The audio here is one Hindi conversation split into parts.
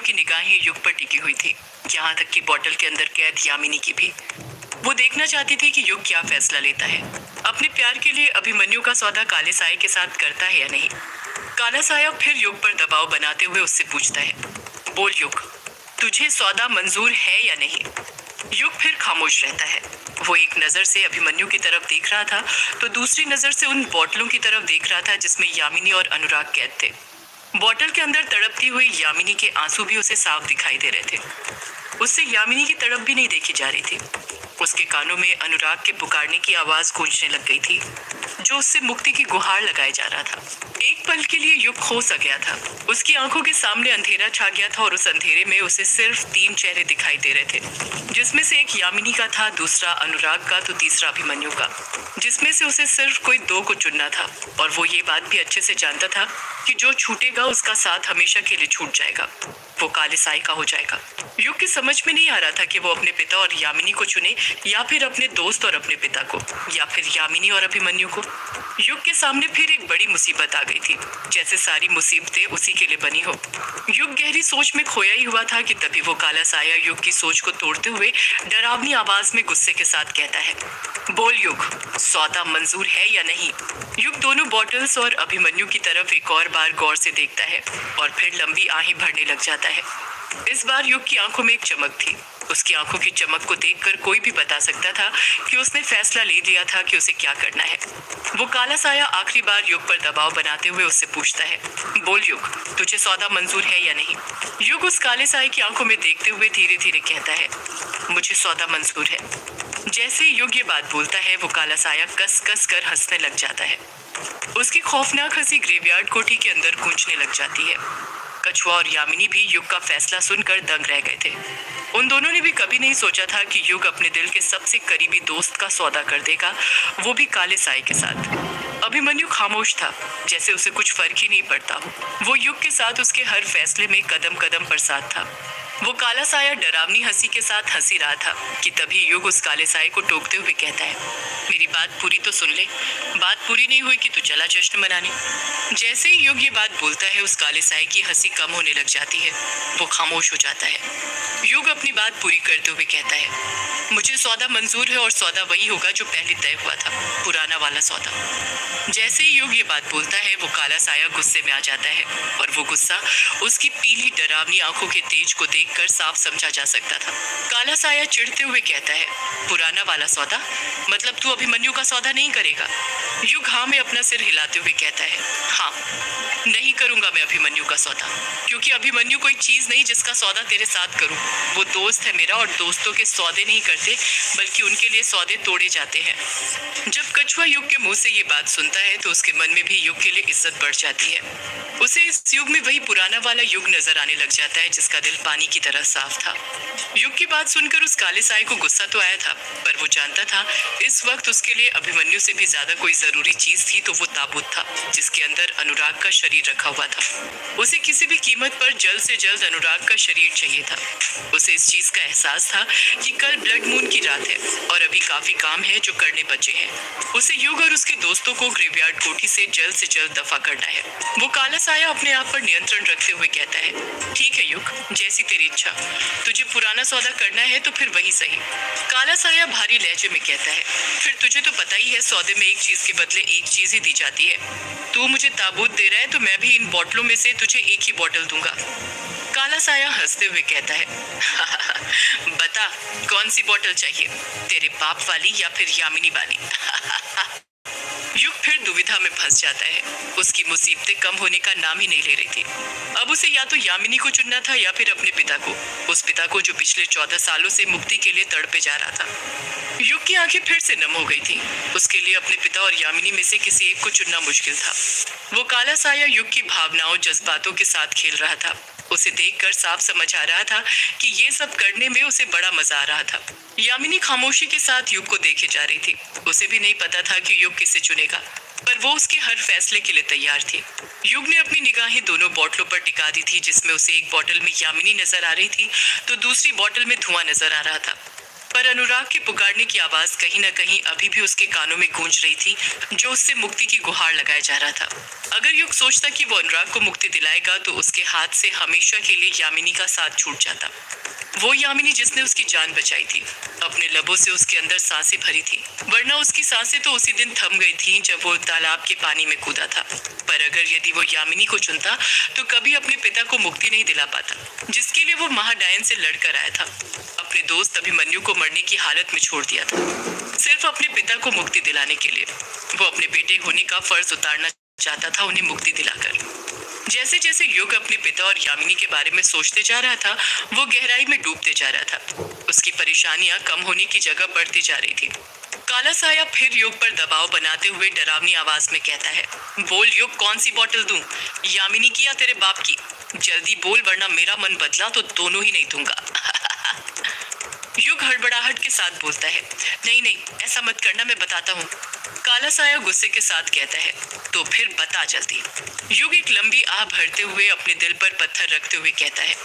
की निगाहें युग पर टिकी हुई थी, यहाँ तक कि बोतल के अंदर कैद यामिनी की भी। वो देखना चाहती थी कि युग क्या फैसला लेता है। अपने प्यार के लिए अभिमन्यु का सौदा काले साये के साथ करता है या नहीं। काला साया फिर युग पर दबाव बनाते हुए उससे पूछता है, बोल युग, तुझे सौदा मंजूर है या नहीं। युग फिर खामोश रहता है। वो एक नजर से अभिमन्यु की तरफ देख रहा था तो दूसरी नजर से उन बोतलों की तरफ देख रहा था जिसमें यामिनी और अनुराग कैद थे। बोतल के अंदर तड़पती हुई यामिनी के आंसू भी उसे साफ दिखाई दे रहे थे। उससे यामिनी की तड़प भी नहीं देखी जा रही थी। उसके कानों में अनुराग के पुकारने की आवाज गूंजने लग गई थी, जो उससे मुक्ति की गुहार लगाए जा रहा था। एक पल के लिए युग खो सा गया था। उसकी आंखों के सामने अंधेरा छा गया था और उस अंधेरे में उसे सिर्फ 3 चेहरे दिखाई दे रहे थे, जिसमें से एक यामिनी का था, दूसरा अनुराग का तो तीसरा अभिमन्यु का, जिसमें से उसे सिर्फ कोई 2 को चुनना था। और वो ये बात भी अच्छे से जानता था कि जो छूटेगा उसका साथ हमेशा के लिए छूट जाएगा, वो काले साये का हो जाएगा। युग की समझ में नहीं आ रहा था कि वो अपने पिता और यामिनी को चुने या फिर अपने दोस्त और अपने पिता को, या फिर यामिनी और अभिमन्यु को। युग के सामने फिर एक बड़ी मुसीबत आ गई थी, जैसे सारी मुसीबतें उसी के लिए बनी हो। युग गहरी सोच में खोया ही हुआ था कि तभी वो काला साया युग की सोच को तोड़ते हुए डरावनी आवाज में गुस्से के साथ कहता है, बोल युग, सौदा मंजूर है या नहीं। युग दोनों बॉटल्स और अभिमन्यु की तरफ एक और बार गौर से देखता है और फिर लंबी आहें भरने लग जाता है। इस बार युग की आंखों में एक चमक थी। उसकी आंखों की चमक को देखकर कोई भी बता सकता था कि उसने फैसला ले लिया था कि उसे क्या करना है। वो काला साया आखिरी बार युग पर दबाव बनाते हुए उससे पूछता है, बोल युग, तुझे सौदा मंजूर है या नहीं। युग उस काले साये की आंखों में देखते हुए धीरे धीरे कहता है, मुझे सौदा मंजूर है। जैसे ही युग ये बात बोलता है, वो काला साया कस कस कर हंसने लग जाता है। उसकी खौफनाक हंसी ग्रेवयार्ड कोठी के अंदर गूंजने लग जाती है। कछुआ और यामिनी भी युग का फैसला सुनकर दंग रह गए थे। उन दोनों ने भी कभी नहीं सोचा था कि युग अपने दिल के सबसे करीबी दोस्त का सौदा कर देगा, वो भी काले साये के साथ। अभिमन्यु खामोश था, जैसे उसे कुछ फर्क ही नहीं पड़ता हो। वो युग के साथ उसके हर फैसले में कदम कदम पर साथ था। वो काला साया डरावनी हंसी के साथ हंसी रहा था कि तभी युग उस काले साये को टोकते हुए कहता है, मेरी बात पूरी तो सुन ले। बात पूरी नहीं हुई कि तू चला जश्न मनाने। जैसे ही युग ये बात बोलता है, उस काले साये की हंसी कम होने लग जाती है। वो खामोश हो जाता है। युग अपनी बात पूरी करते हुए कहता है, मुझे सौदा मंजूर है और सौदा वही होगा जो पहले तय हुआ था, पुराना वाला सौदा। जैसे ही युग ये बात बोलता है, वो काला साया गुस्से में आ जाता है और वो गुस्सा उसकी पीली डरावनी आंखों के तेज को देखकर साफ समझा जा सकता था। काला साया चिढ़ते हुए कहता है, पुराना वाला सौदा, मतलब तू अभिमन्यु का सौदा नहीं करेगा। युग हाँ में अपना सिर हिलाते हुए कहता है, हाँ, नहीं करूंगा मैं अभिमन्यु का सौदा, क्योंकि अभिमन्यु कोई चीज नहीं जिसका सौदा तेरे साथ करूं। वो दोस्त है मेरा और दोस्तों के सौदे नहीं करते, बल्कि उनके लिए सौदे तोड़े जाते हैं। जब कछुआ युग के मुंह से ये बात सुनता है तो उसके मन में भी युग के लिए इज्जत बढ़ जाती है। उसे इस युग में वही पुराना वाला युग नजर आने लग जाता है जिसका दिल पानी की तरह साफ था। युग की बात सुनकर उस काले साये को गुस्सा तो आया था, पर वो जानता था इस वक्त उसके लिए अभिमन्यु से भी ज्यादा कोई जरूरी चीज थी तो वो ताबूत था, जिसके अंदर अनुराग का शरीर रखा हुआ था। उसे किसी भी कीमत पर जल्द से जल्द अनुराग का शरीर चाहिए था। उसे इस चीज का एहसास था कि कल ब्लड मून की रात है और अभी काफी काम है जो करने बचे हैं। उसे युग और उसके दोस्तों को ग्रेवयार्ड कोठी से जल्द दफा करना है। वो काला साया अपने आप पर नियंत्रण रखते हुए कहता है, ठीक है युग, जैसी तेरी इच्छा। तुझे पुराना सौदा करना है तो फिर वही सही। काला साया भारी लहजे में कहता है, फिर तुझे तो पता ही है सौदे में एक चीज के बदले एक चीज ही दी जाती है। तू मुझे ताबूत दे रहा है तो मैं भी इन बोतलों में से तुझे एक ही बोतल दूंगा। काला साया हंसते हुए कहता है, बता कौन सी बोतल चाहिए, तेरे बाप वाली या फिर यामिनी वाली। युग फिर दुविधा में फंस जाता है। उसकी मुसीबतें कम होने का नाम ही नहीं ले रही थी। अब उसे या तो यामिनी को चुनना था या फिर अपने पिता को, उस पिता को जो पिछले 14 सालों से मुक्ति के लिए तड़पे जा रहा था। युग की आंखें फिर से नम हो गई थी। उसके लिए अपने पिता और यामिनी में से किसी एक को चुनना मुश्किल था। वो काला साया युग की भावनाओं जज्बातों के साथ खेल रहा था। उसे देखकर साफ समझ आ रहा था कि ये सब करने में उसे बड़ा मजा आ रहा था। यामिनी खामोशी के साथ युग को देखे जा रही थी। उसे भी नहीं पता था कि युग किसे चुनेगा, पर वो उसके हर फैसले के लिए तैयार थी। युग ने अपनी निगाहें दोनों बोतलों पर टिका दी थी, जिसमें उसे एक बोतल में यामिनी नजर आ रही थी तो दूसरी बोतल में धुआं नजर आ रहा था। पर अनुराग के पुकारने की आवाज कहीं न कहीं अभी भी उसके कानों में गूंज रही थी, जो उससे मुक्ति की गुहार लगाया जा रहा था। अगर युग सोचता कि वो अनुराग को मुक्ति दिलाएगा तो उसके हाथ से हमेशा के लिए यामिनी का साथ छूट जाता। वो यामिनी जिसने उसकी जान बचाई थी, अपने लबों से उसके अंदर सांसें भरी थी, वरना उसकी सांसें तो उसी दिन थम गई थी जब वो तालाब के पानी में कूदा था। पर अगर यदि वो यामिनी को चुनता तो कभी अपने पिता को मुक्ति नहीं दिला पाता, जिसके लिए वो महाडायन से लड़कर आया था। अपने दोस्त अभिमन्यु को मरने की हालत में छोड़ दिया था, सिर्फ अपने पिता को मुक्ति दिलाने के लिए। वो अपने बेटे होने का फर्ज उतारना चाहता था, उन्हें मुक्ति दिलाकर। जैसे जैसे युग अपने पिता और यामिनी के बारे में सोचते जा रहा था, वो गहराई में डूबते जा रहा था। उसकी परेशानियां कम होने की जगह बढ़ती जा रही थी। काला साया फिर युग पर दबाव बनाते हुए डरावनी आवाज में कहता है, बोल युग, कौन सी बोतल दूं, यामिनी की या तेरे बाप की? जल्दी बोल, वरना मेरा मन बदला तो दोनों ही नहीं दूंगा। युग हड़बड़ाहट के साथ बोलता है, नहीं नहीं, ऐसा मत करना, मैं बताता हूँ। काला साया गुस्से के साथ कहता है, तो फिर बता जल्दी। युग एक लंबी आह भरते हुए अपने दिल पर पत्थर रखते हुए कहता है,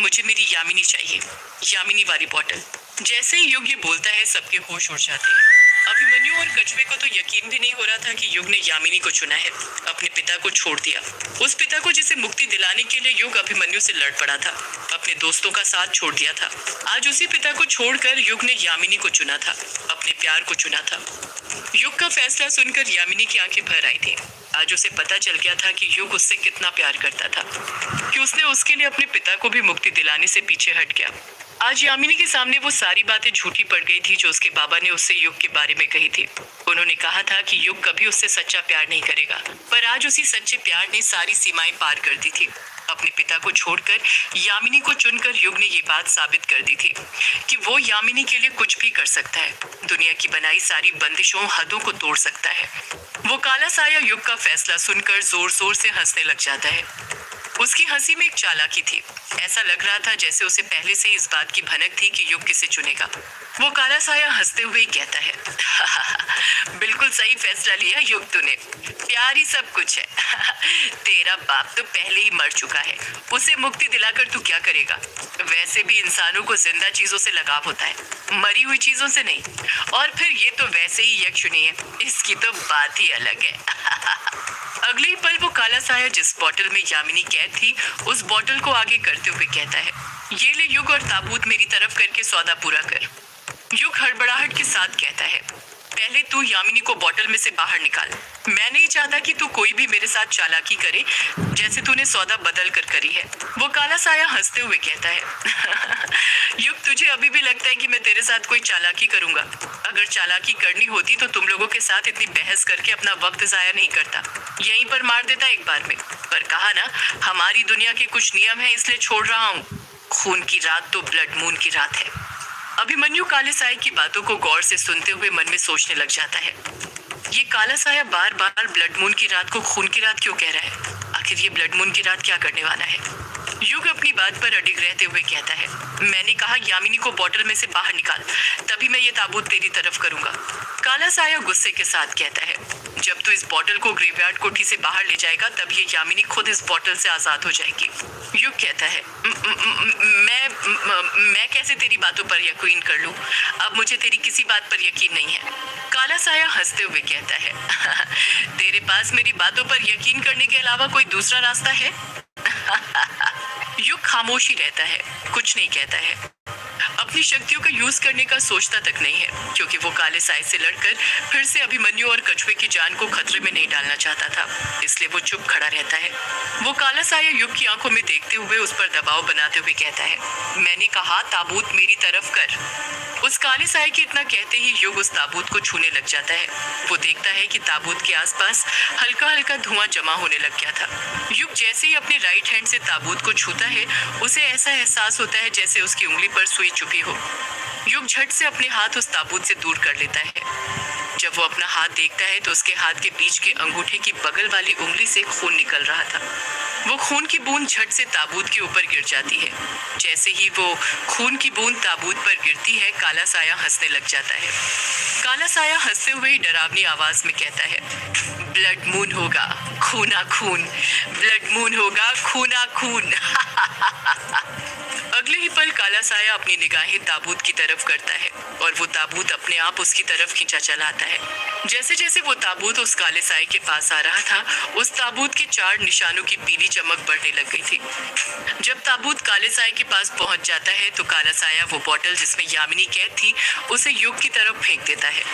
मुझे मेरी यामिनी चाहिए, यामिनी वाली बोतल। जैसे ही युग ये बोलता है, सबके होश उड़ जाते हैं। अभिमन्यु और कछुए को तो यकीन भी नहीं हो रहा था कि युग ने यामिनी को चुना है, अपने पिता को छोड़ दिया। उस पिता को जिसे मुक्ति दिलाने के लिए युग अभिमन्यु से लड़ पड़ा था, अपने दोस्तों का साथ छोड़ दिया था। आज उसी पिता को छोड़कर युग ने यामिनी को चुना था, अपने प्यार को चुना था। युग का फैसला सुनकर यामिनी की आंखें भर आई थी। आज उसे पता चल गया था कि युग उससे कितना प्यार करता था, कि उसने उसके लिए अपने पिता को भी मुक्ति दिलाने से पीछे हट गया। आज यामिनी के सामने वो सारी बातें झूठी पड़ गई थी जो उसके बाबा ने उससे युग के बारे में कही थी। उन्होंने कहा था कि युग कभी उससे सच्चा प्यार नहीं करेगा, पर आज उसी सच्चे प्यार ने सारी सीमाएं पार कर दी थी। अपने पिता को छोड़कर यामिनी को चुनकर युग ने ये बात साबित कर दी थी कि वो यामिनी के लिए कुछ भी कर सकता है, दुनिया की बनाई सारी बंदिशों हदों को तोड़ सकता है। वो काला साया युग का फैसला सुनकर जोर जोर से हंसने लग जाता है। उसकी हंसी में एक चालाकी थी। ऐसा लग रहा था जैसे उसे पहले से इस बात की भनक थी कि युग किसे चुनेगा। वो काला साया हंसते हुए कहता है, बिल्कुल सही फैसला लिया युग तूने, प्यार ही सब कुछ है। तेरा बाप तो पहले ही मर चुका है, उसे मुक्ति दिलाकर तू क्या करेगा? वैसे भी इंसानों को जिंदा चीजों से लगाव होता है, मरी हुई चीजों से नहीं। और फिर ये तो वैसे ही यक्षुणी है, इसकी तो बात ही अलग है। अगले ही पल वो काला साया जिस बोतल में यामिनी कैद थी, उस बोतल को आगे करते हुए कहता है, ये ले युग, और ताबूत मेरी तरफ करके सौदा पूरा कर। युग हड़बड़ाहट के साथ कहता है, पहले तू यामिनी को बोतल में से बाहर निकाल। मैं नहीं चाहता कि तू कोई भी मेरे साथ चालाकी करे जैसे तूने सौदा बदल कर करी है। वो काला साया हंसते हुए कहता है, युग, तुझे अभी भी लगता है कि मैं तेरे साथ कोई चालाकी करूंगा? अगर चालाकी करनी होती तो तुम लोगों के साथ इतनी बहस करके अपना वक्त जाया नहीं करता, यहीं पर मार देता एक बार में। पर कहा ना, हमारी दुनिया के कुछ नियम है, इसलिए छोड़ रहा हूँ। खून की रात तो ब्लड मून की रात है। अभिमन्यु काले साये की बातों को गौर से सुनते हुए मन में सोचने लग जाता है, ये काला साया बार बार ब्लड मून की रात को खून की रात क्यों कह रहा है? आखिर ये ब्लड मून की रात क्या करने वाला है? युग अपनी बात पर अडिग रहते हुए कहता है, मैंने कहा यामिनी को बोतल में से बाहर निकाल, तभी मैं ये ताबूत तेरी तरफ करूंगा। काला साया गुस्से के साथ कहता है, जब तू इस बोतल को ग्रेवयार्ड कोठी से बाहर ले जाएगा तब ये यामिनी खुद इस बोतल से आजाद हो जाएगी। युग कहता है, मैं कैसे तेरी बातों पर यकीन कर लूं? अब मुझे तेरी किसी बात पर यकीन नहीं है। काला साया हंसते हुए कहता है, तेरे पास मेरी बातों पर यकीन करने के अलावा कोई दूसरा रास्ता है? युग खामोशी रहता है, कुछ नहीं कहता है। अपनी शक्तियों का यूज करने का सोचता तक नहीं है, क्योंकि वो काले साये से लड़कर फिर से अभिमन्यु और कछुए की जान को खतरे में नहीं डालना चाहता था, इसलिए वो चुप खड़ा रहता है। वो काला साया युग की आंखों में देखते हुए उस पर दबाव बनाते हुए कहता है, मैंने कहा ताबूत मेरी तरफ कर। उस काले साये के इतना कहते ही युग उस ताबूत को छूने लग जाता है। वो देखता है कि ताबूत के आसपास हल्का हल्का धुआं जमा होने लग गया था। युग जैसे ही अपने राइट हैंड से ताबूत को छूता है, उसे ऐसा एहसास होता है जैसे उसकी उंगली पर सुई चुपी हो। युग झट से अपने हाथ उस ताबूत से दूर कर लेता है। जब वो अपना हाथ देखता है तो उसके हाथ के बीच के अंगूठे की बगल वाली उंगली से खून निकल रहा था। वो खून की बूंद झट से ताबूत के ऊपर गिर जाती है। जैसे ही वो खून की बूंद ताबूत पर गिरती है, काला साया हंसने लग जाता है। काला साया हंसते हुए ही डरावनी आवाज में कहता है, ब्लड मून होगा खूना खून, ब्लड मून होगा खूना खून। अगले ही पल काला साया अपनी निगाहें ताबूत की तरफ करता है और वो ताबूत अपने आप उसकी तरफ खींचा चला आता है। जैसे जैसे वो ताबूत उस काले साए के पास आ रहा था, उस ताबूत के 4 निशानों की पीली चमक बढ़ने लग गई थी। जब ताबूत काले साए के पास पहुंच जाता है तो काला साया वो बोतल जिसमें यामिनी कैद थी उसे युग की तरफ फेंक देता है।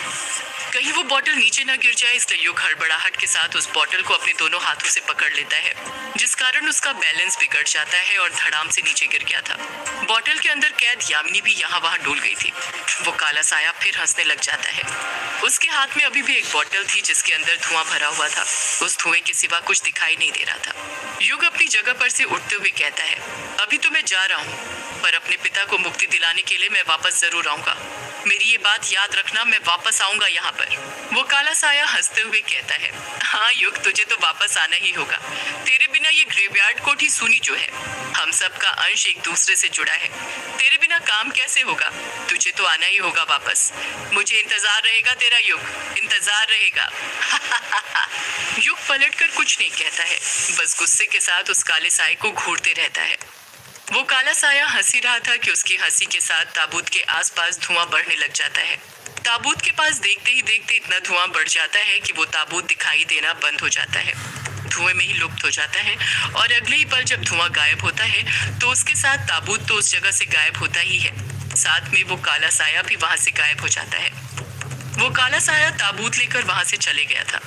कहीं वो बोतल नीचे न गिर जाए, इसलिए युग हड़बड़ाहट के साथ उस बोतल को अपने दोनों हाथों से पकड़ लेता है, जिस कारण उसका बैलेंस बिगड़ जाता है और धड़ाम से नीचे गिर गया था। बोतल के अंदर कैद यामिनी भी यहाँ वहाँ डूल गई थी। वो काला साया फिर हंसने लग जाता है। उसके हाथ में अभी भी एक बोतल थी जिसके अंदर धुआं भरा हुआ था। उस धुएं के सिवा कुछ दिखाई नहीं दे रहा था। युग अपनी जगह पर से उठते हुए कहता है, अभी तो मैं जा रहा हूँ, पर अपने पिता को मुक्ति दिलाने के लिए मैं वापस जरूर आऊंगा। मेरी ये बात याद रखना, मैं वापस आऊंगा यहाँ पर। वो काला साया हंसते हुए कहता है, हाँ युग, तुझे तो वापस आना ही होगा। तेरे बिना ये ग्रेवयार्ड कोठी सूनी जो है। हम सब का अंश एक दूसरे से जुड़ा है। तेरे बिना काम कैसे होगा? तुझे तो आना ही होगा वापस। मुझे इंतजार रहेगा तेरा युग, इंतजार रहेगा। युग पलटकर कुछ नहीं कहता है, बस गुस्से के साथ उस काले साए को घूरते रहता है। वो काला साया हंसी रहा था कि उसकी हंसी के साथ ताबूत के आसपास धुआं बढ़ने लग जाता है। ताबूत के पास देखते ही देखते इतना धुआं बढ़ जाता है कि वो ताबूत दिखाई देना बंद हो जाता है, धुएं में ही लुप्त हो जाता है। और अगले ही पल जब धुआं गायब होता है तो उसके साथ ताबूत तो उस जगह से गायब होता ही है, साथ में वो काला साया भी वहां से गायब हो जाता है। वो काला साया ताबूत लेकर वहां से चले गया था।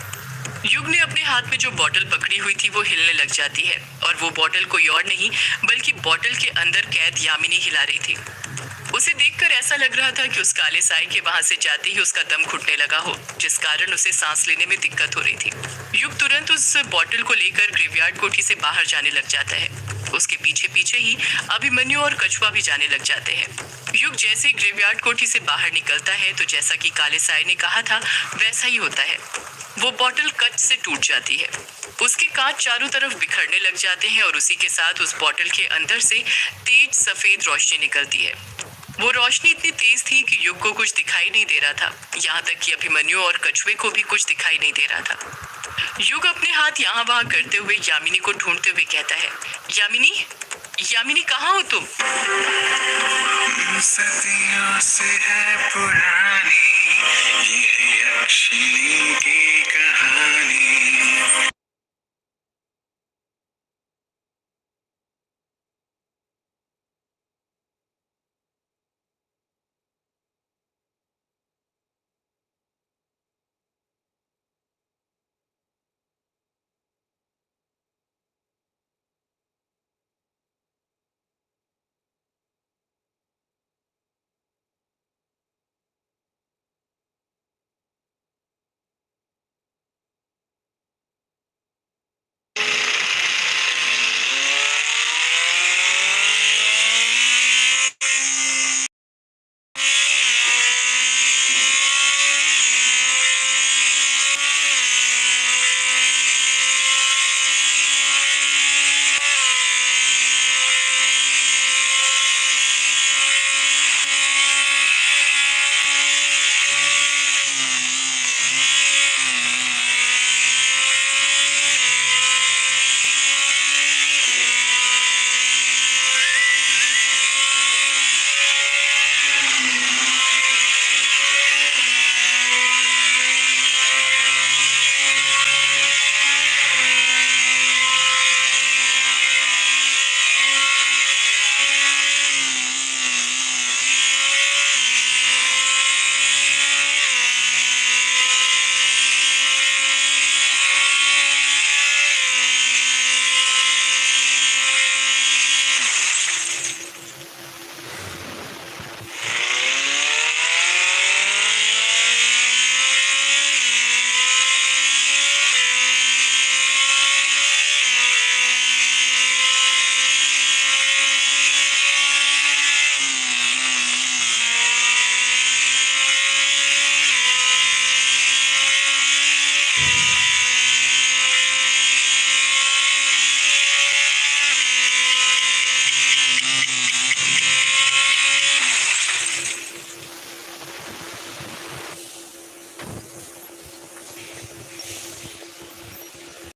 युग ने अपने हाथ में जो बोतल पकड़ी हुई थी वो हिलने लग जाती है, और वो बोतल कोई और नहीं बल्कि बोतल के अंदर कैद यामिनी हिला रही थी। उसे देखकर ऐसा लग रहा था कि उस काले साए के वहां से जाते ही उसका दम घुटने लगा हो, जिस कारण उसे सांस लेने में दिक्कत हो रही थी। युग तुरंत उस बोतल को लेकर ग्रेवयार्ड कोठी से बाहर जाने लग जाता है। उसके पीछे पीछे ही अभिमन्यु और कछुआ भी जाने लग जाते हैं। युग जैसे ही ग्रेवयार्ड कोठी से बाहर निकलता है तो जैसा कि काले साए ने कहा था वैसा ही होता है। वो बोतल कच से टूट जाती है, उसके कांच चारों तरफ बिखरने लग जाते हैं और उसी के साथ उस बोतल के अंदर से तेज सफेद रोशनी निकलती है। वो रोशनी इतनी तेज थी कि युग को कुछ दिखाई नहीं दे रहा था, यहाँ तक कि अभिमन्यु और कछुए को भी कुछ दिखाई नहीं दे रहा था। युग अपने हाथ यहाँ वहाँ करते हुए यामिनी को ढूंढते हुए कहता है, यामिनी, यामिनी कहाँ हो तुम? सदियों से है पुरानी ये यक्षिणी की